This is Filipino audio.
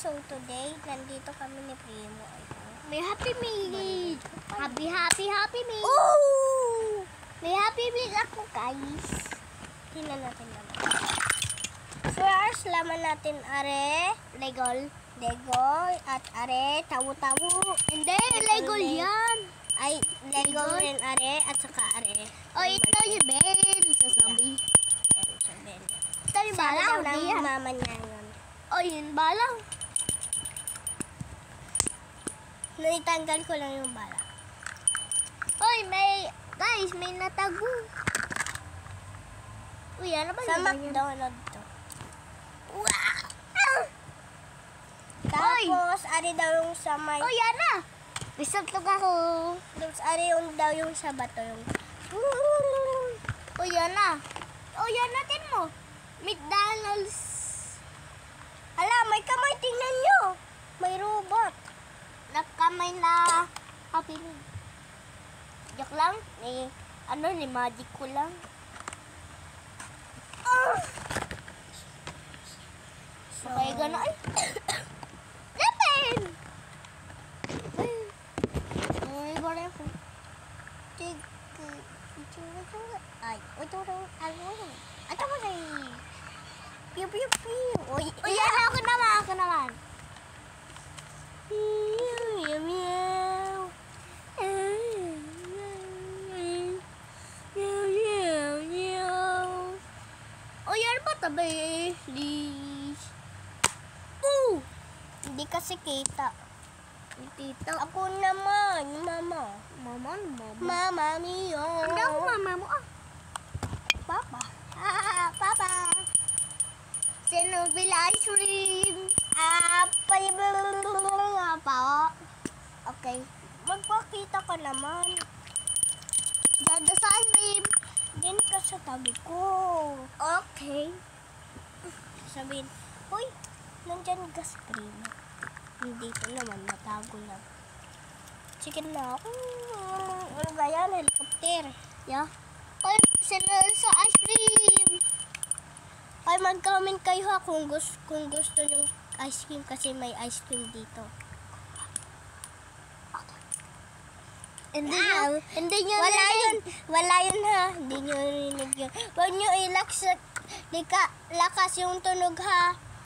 So today, nandito kami ni Primo. May Happy Meal! Happy Meal! Oh! May Happy Meal ako, guys. Tingnan natin naman. First, laman natin are Legol. Legol at are tawo-tawo. Hindi, Legol yan. Ay, Legol rin are at saka are. O, ito yung Ben sa zombie. Ito yung Sabi daw balang. ng mama niya yun. O, yun balang. Naitanggal ko lang yung bala. Oy, guys, may natago. Uy, ano ba Sa yun? McDonald's to. Wow! Tapos, ari daw yung sa may... Oh, yan na! Bisatlog ako. Tapos, ari yung daw yung sa bato yung... Oh, yan na. Oh, yan natin mo. McDonald's. Ala, may kamay, tingnan nyo! May robot. Nagkamay na Happy Meal. Joke lang. Ni magic ko lang. So, Okay, gano'n. Ay! Lepin! Ay, bari ako. Ay, ito mo na Piu, piu, piu. Uy, Uy, yan ako naman. Meow, meow. O yan ba tabi? Please. Hindi kasi kita. Tita. Ako naman, mama. Mama. Mama mio. Hindi ako mama mo. Papa. Papa. Sinubili ice cream. Nga pa. Okay. Magpakita ka naman. Dada sa ice cream. Din ka sa tabi ko. Okay. Sabihin, hoy, nandyan gas cream. Dito naman, natago lang. Sige na ako. Ano ba yan? Helicopter. Yeah. Oy, sinubili sa ice cream. Ay, mag-comment kayo ha kung gusto yung ice cream kasi may ice cream dito. Hindi nyo Wala yun ha. Hindi nyo rinig yun. Huwag nyo lakas yung tunog ha.